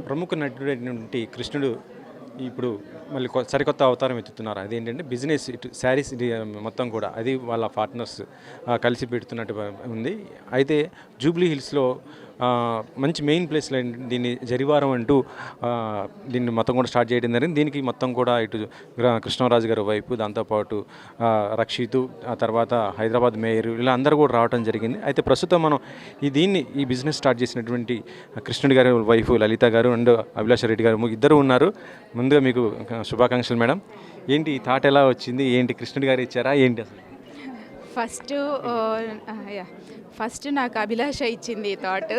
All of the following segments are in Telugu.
ప్రముఖ నటుడైనటువంటి కృష్ణుడు ఇప్పుడు మళ్ళీ సరికొత్త అవతారం ఎత్తుతున్నారు. అదేంటంటే బిజినెస్ ఇటు శారీస్ మొత్తం కూడా అది వాళ్ళ పార్ట్నర్స్ కలిసి పెడుతున్నట్టు ఉంది. అయితే జూబ్లీ హిల్స్లో మంచి మెయిన్ ప్లేస్లో దీన్ని జరివారం అంటూ దీన్ని మొత్తం కూడా స్టార్ట్ చేయడం జరిగింది. దీనికి మొత్తం కూడా ఇటు కృష్ణరాజు గారి వైపు, దాంతోపాటు రక్షితు, ఆ తర్వాత హైదరాబాద్ మేయర్, ఇలా అందరూ కూడా రావడం జరిగింది. అయితే ప్రస్తుతం మనం ఈ బిజినెస్ స్టార్ట్ చేసినటువంటి కృష్ణుడి గారి వైఫ్ లలిత గారు అండ్ అభిలాష రెడ్డి గారు ఇద్దరు ఉన్నారు. ముందుగా మీకు శుభాకాంక్షలు మేడం. ఏంటి ఈ థాట్ ఎలా వచ్చింది? ఏంటి కృష్ణుడి గారు ఇచ్చారా ఏంటి అసలు? ఫస్ట్ నాకు అభిలాష ఇచ్చింది ఈ థాట్.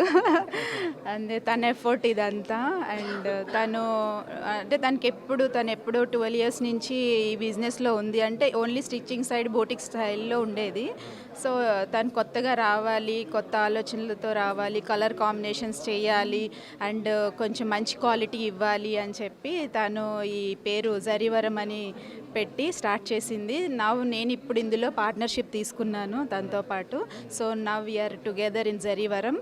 అండ్ తన ఎఫర్ట్ ఇదంతా. అండ్ తను ఎప్పుడు 12 ఇయర్స్ నుంచి ఈ బిజినెస్లో ఉంది. అంటే ఓన్లీ స్టిచ్చింగ్ సైడ్ బోటిక్ స్టైల్లో ఉండేది. సో తను కొత్తగా రావాలి, కొత్త ఆలోచనలతో రావాలి, కలర్ కాంబినేషన్స్ చేయాలి అండ్ కొంచెం మంచి క్వాలిటీ ఇవ్వాలి అని చెప్పి తను ఈ పేరు జరీవరం అని పెట్టి స్టార్ట్ చేసింది. నేను ఇప్పుడు ఇందులో పార్ట్నర్షిప్ తీసుకున్నాను తనతో పాటు. So now we're together in Jarivaram.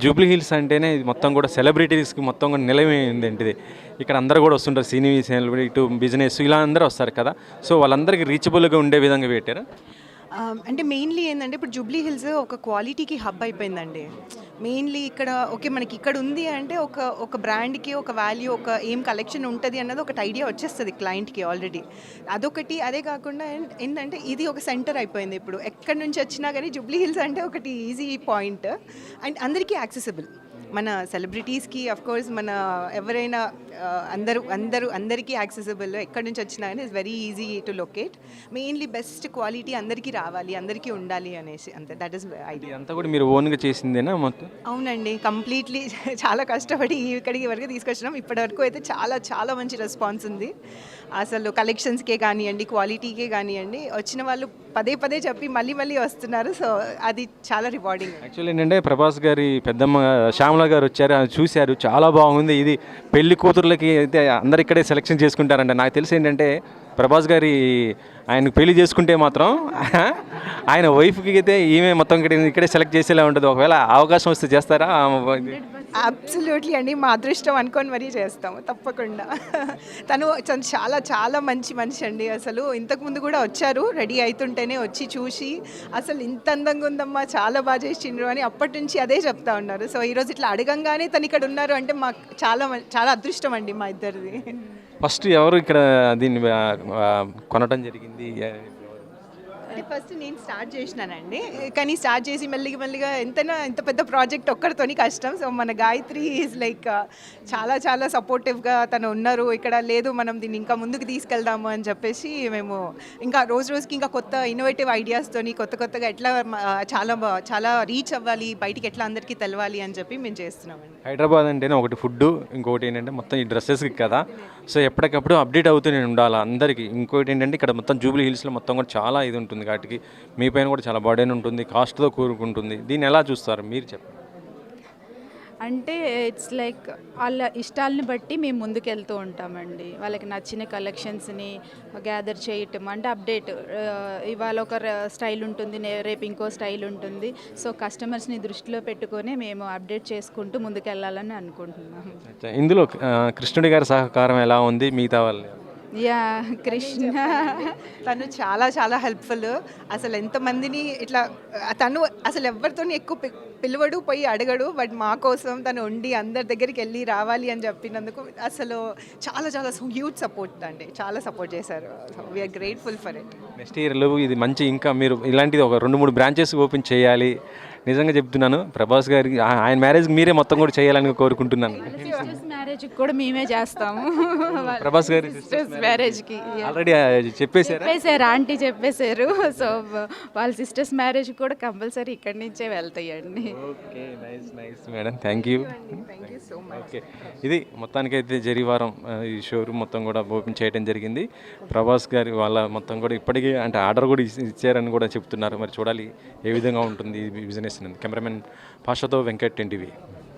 Jubilee Hills అంటేనే ఇది మొత్తం కూడా సెలబ్రిటీస్కి మొత్తం కూడా నిలమైంది ఏంటిది. ఇక్కడ అందరూ కూడా వస్తుంటారు, సినీ సెలబ్రిటీ, ఇటు బిజినెస్, ఇలా అందరూ వస్తారు కదా. సో వాళ్ళందరికీ రీచబుల్గా ఉండే విధంగా పెట్టారు. అంటే మెయిన్లీ ఏంటంటే ఇప్పుడు జూబ్లీ హిల్స్ ఒక క్వాలిటీకి హబ్ అయిపోయిందండి. మెయిన్లీ ఇక్కడ మనకి ఇక్కడ ఉంది అంటే ఒక బ్రాండ్కి ఒక వాల్యూ, ఒక ఏం కలెక్షన్ ఉంటుంది అన్నది ఒకటి ఐడియా వచ్చేస్తుంది క్లయింట్కి ఆల్రెడీ. అదొకటి. అదే కాకుండా ఏంటంటే ఇది ఒక సెంటర్ అయిపోయింది. ఇప్పుడు ఎక్కడి నుంచి వచ్చినా కానీ జూబ్లీ హిల్స్ అంటే ఒకటి ఈజీ పాయింట్ అండ్ అందరికీ యాక్సెసిబుల్. మన సెలబ్రిటీస్కి అఫ్కోర్స్ మన ఎవరైనా అందరికీ యాక్సెసిబుల్. ఎక్కడి నుంచి వచ్చినా కానీ it's very easy to locate. Mainly best quality అందరికీ రావాలి, అందరికీ ఉండాలి అనేసి అంతే. That is idea. అంతా కూడా మీరు ఓన్గా చేసిందేనా మొత్తం? అవునండి, కంప్లీట్లీ చాలా కష్టపడి ఇక్కడికి వరకు తీసుకొచ్చినాం. ఇప్పటివరకు అయితే చాలా చాలా మంచి రెస్పాన్స్ ఉంది. అసలు కలెక్షన్స్కే కానివ్వండి, క్వాలిటీకే కానివ్వండి, వచ్చిన వాళ్ళు పదే చెప్పి మళ్ళీ వస్తున్నారు. సో అది చాలా రివార్డింగ్. యాక్చువల్లీ ఏంటంటే ప్రభాస్ గారి పెద్దమ్మ శ్యామల గారు వచ్చారు, చూశారు, చాలా బాగుంది. ఇది పెళ్లి కూతుర్లకి అయితే అందరు ఇక్కడే సెలెక్షన్ చేసుకుంటారంట. నాకు తెలిసి ఏంటంటే ప్రభాస్ గారి ఆయనకు పెళ్లి చేసుకుంటే మాత్రం ఆయన వైఫ్కి అయితే ఈమె మొత్తం ఇక్కడే సెలెక్ట్ చేసేలా ఉంటుంది. ఒకవేళ అవకాశం వస్తే చేస్తారా? అబ్సల్యూట్లీ అండి, మా అదృష్టం అనుకొని మరీ చేస్తాము తప్పకుండా. తను చాలా చాలా మంచి మనిషి అండి. అసలు ఇంతకుముందు కూడా వచ్చారు, రెడీ అవుతుంటేనే వచ్చి చూసి అసలు ఇంత అందంగా ఉందమ్మా, చాలా బాగా చేసిండ్రు అని అప్పటి నుంచి అదే చెప్తా ఉన్నారు. సో ఈరోజు ఇట్లా అడగంగానే తను ఇక్కడ ఉన్నారు అంటే మాకు చాలా చాలా అదృష్టం అండి మా ఇద్దరిది. ఫస్ట్ ఎవరు ఇక్కడ దీన్ని కొనడం జరిగింది? అంటే ఫస్ట్ నేను స్టార్ట్ చేసినానండి, కానీ స్టార్ట్ చేసి మెల్లిగా ఎంత పెద్ద ప్రాజెక్ట్ ఒక్కరితోని కష్టం. సో మన గాయత్రి ఈజ్ లైక్ చాలా చాలా సపోర్టివ్గా తను ఉన్నారు. ఇక్కడ లేదు మనం దీన్ని ఇంకా ముందుకు తీసుకెళ్దాము అని చెప్పేసి మేము ఇంకా రోజుకి ఇంకా కొత్త ఇన్నోవేటివ్ ఐడియాస్తోని కొత్తగా ఎట్లా చాలా రీచ్ అవ్వాలి, బయటికి ఎట్లా అందరికీ తెలవాలి అని చెప్పి మేము చేస్తున్నామండి. హైదరాబాద్ అంటేనే ఒకటి ఫుడ్, ఇంకొకటి ఏంటంటే మొత్తం ఈ డ్రెస్సెస్కి కదా. సో ఎప్పటికప్పుడు అప్డేట్ అవుతూనే ఉండాలి అందరికీ. ఇంకోటి ఏంటంటే ఇక్కడ మొత్తం జూబ్లీ హిల్స్లో మొత్తం కూడా చాలా ఇది ఉంటుంది కాబట్టి మీ పైన కూడా చాలా బర్డెన్ ఉంటుంది, కాస్ట్తో కూరుకుంటుంది. దీన్ని ఎలా చూస్తారు మీరు చెప్పండి? అంటే ఇట్స్ లైక్ వాళ్ళ ఇష్టాలని బట్టి మేము ముందుకెళ్తూ ఉంటామండి. వాళ్ళకి నచ్చిన కలెక్షన్స్ని గ్యాదర్ చేయటం అంటే అప్డేట్. ఇవాళ ఒక స్టైల్ ఉంటుంది, రేపు ఇంకో స్టైల్ ఉంటుంది. సో కస్టమర్స్ని దృష్టిలో పెట్టుకొని మేము అప్డేట్ చేసుకుంటూ ముందుకెళ్ళాలని అనుకుంటున్నాము. ఇందులో కృష్ణుడి గారి సహకారం ఎలా ఉంది మిగతా వాళ్ళు? కృష్ణ తను చాలా చాలా హెల్ప్ఫుల్. అసలు ఎంతమందిని ఇట్లా తను అసలు ఎవరితో ఎక్కువ పిలవడు, పోయి అడగడు. బట్ మా కోసం తను ఉండి అందరి దగ్గరికి వెళ్ళి రావాలి అని చెప్పినందుకు అసలు చాలా చాలా హ్యూజ్ సపోర్ట్ అండి. చాలా సపోర్ట్ చేశారు. We are grateful for it. Next ఇయర్లో ఇది మంచి ఇంకా మీరు ఇలాంటిది ఒక 2-3 బ్రాంచెస్ ఓపెన్ చేయాలి. నిజంగా చెప్తున్నాను, ప్రభాస్ గారికి ఆయన మ్యారేజ్కి మీరే మొత్తం కూడా చేయాలని కోరుకుంటున్నాను. మ్యారేజ్కి కూడా మేమే చేస్తాము. ప్రభాస్ గారి మ్యారేజ్కి ఆల్రెడీ చెప్పేశారు, ఆంటీ చెప్పేశారు. సో వాళ్ళ సిస్టర్స్ మ్యారేజ్ కూడా కంపల్సరీ ఇక్కడి నుంచే వెళ్తాయండి. Okay, nice madam, thank you so much. Okay, ఇది మొత్తానికైతే జరివారం ఈ షోరూమ్ మొత్తం కూడా ఓపెన్ చేయడం జరిగింది. ప్రభాస్ గారి వాళ్ళ మొత్తం కూడా ఇప్పటికీ అంటే ఆర్డర్ కూడా ఇచ్చారని కూడా చెప్తున్నారు. మరి చూడాలి ఏ విధంగా ఉంటుంది ఈ బిజినెస్. కెమెరామెన్ పాషాతో వెంకట్, ఎన్టీవీ.